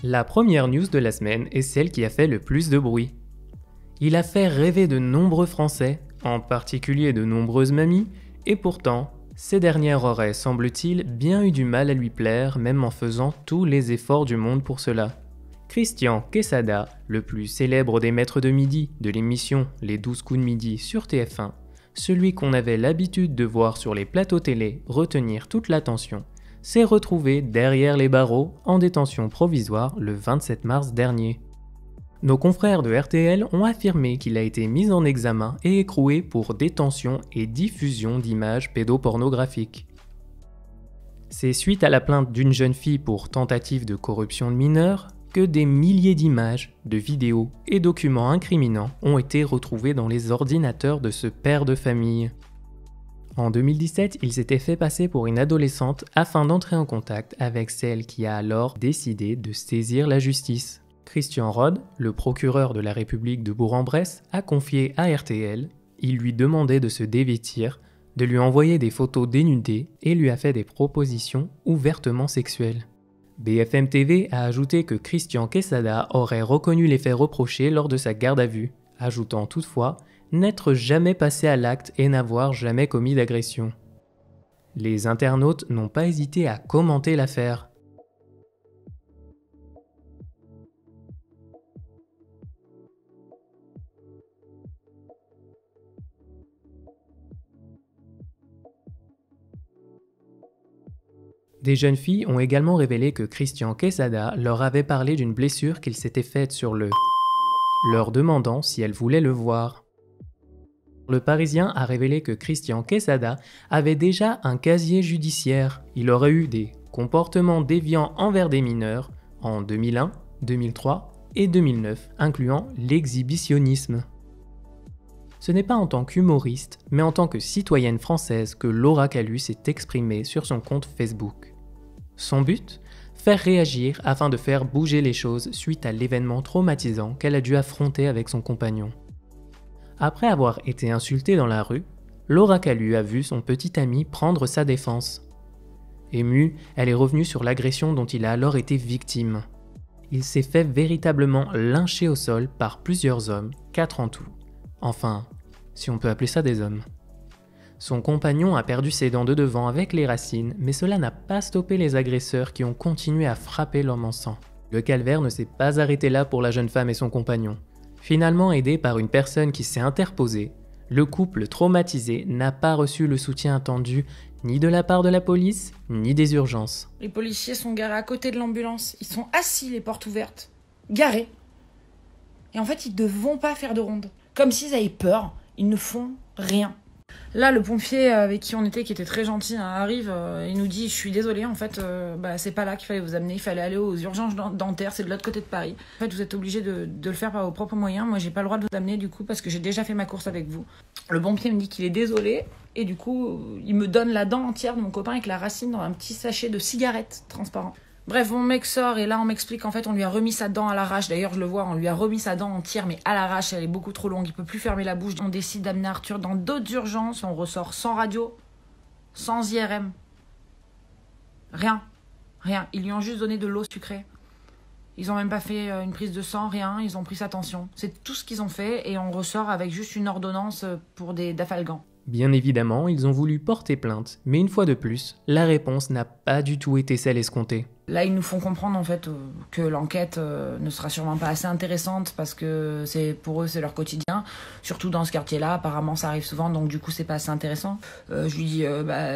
La première news de la semaine est celle qui a fait le plus de bruit. Il a fait rêver de nombreux Français, en particulier de nombreuses mamies, et pourtant, ces dernières auraient, semble-t-il, bien eu du mal à lui plaire, même en faisant tous les efforts du monde pour cela. Christian Quesada, le plus célèbre des maîtres de midi de l'émission Les 12 coups de midi sur TF1, celui qu'on avait l'habitude de voir sur les plateaux télé retenir toute l'attention, s'est retrouvé derrière les barreaux en détention provisoire le 27 mars dernier. Nos confrères de RTL ont affirmé qu'il a été mis en examen et écroué pour détention et diffusion d'images pédopornographiques. C'est suite à la plainte d'une jeune fille pour tentative de corruption de mineurs que des milliers d'images, de vidéos et documents incriminants ont été retrouvés dans les ordinateurs de ce père de famille. En 2017, il s'était fait passer pour une adolescente afin d'entrer en contact avec celle qui a alors décidé de saisir la justice. Christian Rode, le procureur de la République de Bourg-en-Bresse, a confié à RTL, il lui demandait de se dévêtir, de lui envoyer des photos dénudées et lui a fait des propositions ouvertement sexuelles. BFM TV a ajouté que Christian Quesada aurait reconnu les faits reprochés lors de sa garde à vue, ajoutant toutefois n'être jamais passé à l'acte et n'avoir jamais commis d'agression. Les internautes n'ont pas hésité à commenter l'affaire. Des jeunes filles ont également révélé que Christian Quesada leur avait parlé d'une blessure qu'il s'était faite sur le leur demandant si elles voulaient le voir. Le Parisien a révélé que Christian Quesada avait déjà un casier judiciaire. Il aurait eu des comportements déviants envers des mineurs en 2001, 2003 et 2009, incluant l'exhibitionnisme. Ce n'est pas en tant qu'humoriste, mais en tant que citoyenne française que Laura Calus s'est exprimée sur son compte Facebook. Son but ? Faire réagir afin de faire bouger les choses suite à l'événement traumatisant qu'elle a dû affronter avec son compagnon. Après avoir été insultée dans la rue, Laura Calus a vu son petit ami prendre sa défense. Émue, elle est revenue sur l'agression dont il a alors été victime. Il s'est fait véritablement lyncher au sol par plusieurs hommes, 4 en tout. Enfin, si on peut appeler ça des hommes. Son compagnon a perdu ses dents de devant avec les racines, mais cela n'a pas stoppé les agresseurs qui ont continué à frapper l'homme en sang. Le calvaire ne s'est pas arrêté là pour la jeune femme et son compagnon. Finalement aidé par une personne qui s'est interposée, le couple traumatisé n'a pas reçu le soutien attendu ni de la part de la police, ni des urgences. Les policiers sont garés à côté de l'ambulance. Ils sont assis, les portes ouvertes. Garés. Et en fait, ils ne vont pas faire de ronde. Comme s'ils avaient peur. Ils ne font rien. Là, le pompier avec qui on était, qui était très gentil, arrive, il nous dit « Je suis désolé, en fait, c'est pas là qu'il fallait vous amener. Il fallait aller aux urgences dentaires, c'est de l'autre côté de Paris. En fait, vous êtes obligé de le faire par vos propres moyens. Moi, j'ai pas le droit de vous amener, du coup, parce que j'ai déjà fait ma course avec vous. » Le pompier me dit qu'il est désolé, et du coup, il me donne la dent entière de mon copain avec la racine dans un petit sachet de cigarettes transparent. Bref, mon mec sort et là on m'explique qu'en fait on lui a remis sa dent à l'arrache. D'ailleurs je le vois, on lui a remis sa dent entière mais à l'arrache, elle est beaucoup trop longue, il peut plus fermer la bouche. On décide d'amener Arthur dans d'autres urgences, on ressort sans radio, sans IRM. Rien. Ils lui ont juste donné de l'eau sucrée. Ils ont même pas fait une prise de sang, rien, ils ont pris sa tension. C'est tout ce qu'ils ont fait et on ressort avec juste une ordonnance pour des dafalgans. Bien évidemment, ils ont voulu porter plainte, mais une fois de plus, la réponse n'a pas du tout été celle escomptée. Là, ils nous font comprendre en fait que l'enquête ne sera sûrement pas assez intéressante parce que pour eux, c'est leur quotidien. Surtout dans ce quartier-là, apparemment, ça arrive souvent, donc du coup, c'est pas assez intéressant. Je lui dis,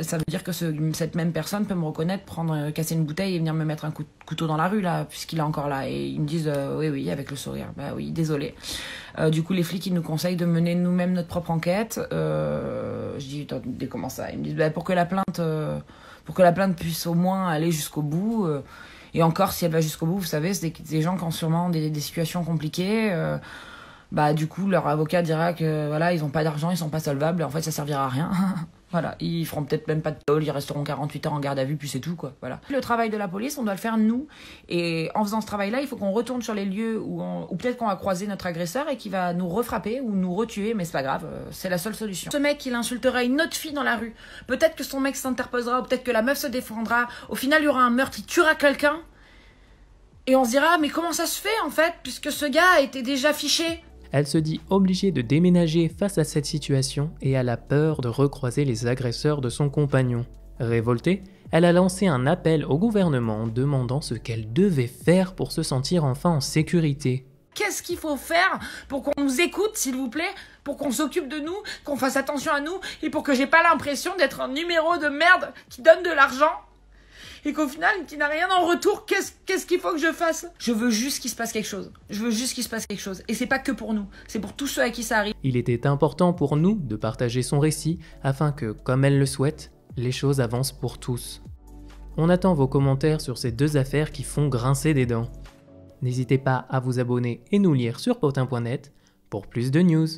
ça veut dire que cette même personne peut me reconnaître, casser une bouteille et venir me mettre un couteau dans la rue, là, puisqu'il est encore là. Et ils me disent, oui, avec le sourire. Bah oui, désolé. Du coup, les flics, ils nous conseillent de mener nous-mêmes notre propre enquête. Je dis, attendez, comment ça ? Ils me disent, pour que la plainte puisse au moins aller jusqu'au bout. Et encore, si elle va jusqu'au bout, vous savez, c'est des gens qui ont sûrement des situations compliquées. Du coup, leur avocat dira que voilà, ils n'ont pas d'argent, ils sont pas solvables, et en fait, ça servira à rien. Voilà, ils feront peut-être même pas de tôle, ils resteront 48 heures en garde à vue, puis c'est tout, quoi. Voilà. Le travail de la police, on doit le faire nous. Et en faisant ce travail-là, il faut qu'on retourne sur les lieux où peut-être qu'on va croiser notre agresseur et qu'il va nous refrapper ou nous retuer, mais c'est pas grave, c'est la seule solution. Ce mec, il insultera une autre fille dans la rue. Peut-être que son mec s'interposera, ou peut-être que la meuf se défendra. Au final, il y aura un meurtre, il tuera quelqu'un. Et on se dira, mais comment ça se fait en fait, puisque ce gars était déjà fiché? Elle se dit obligée de déménager face à cette situation et elle a peur de recroiser les agresseurs de son compagnon. Révoltée, elle a lancé un appel au gouvernement demandant ce qu'elle devait faire pour se sentir enfin en sécurité. Qu'est-ce qu'il faut faire pour qu'on nous écoute, s'il vous plaît? Pour qu'on s'occupe de nous, qu'on fasse attention à nous, et pour que j'ai pas l'impression d'être un numéro de merde qui donne de l'argent et qu'au final, qui n'a rien en retour. Qu'est-ce qu'il faut que je fasse? Je veux juste qu'il se passe quelque chose. Je veux juste qu'il se passe quelque chose. Et c'est pas que pour nous, c'est pour tous ceux à qui ça arrive. Il était important pour nous de partager son récit afin que, comme elle le souhaite, les choses avancent pour tous. On attend vos commentaires sur ces deux affaires qui font grincer des dents. N'hésitez pas à vous abonner et nous lire sur potin.net pour plus de news.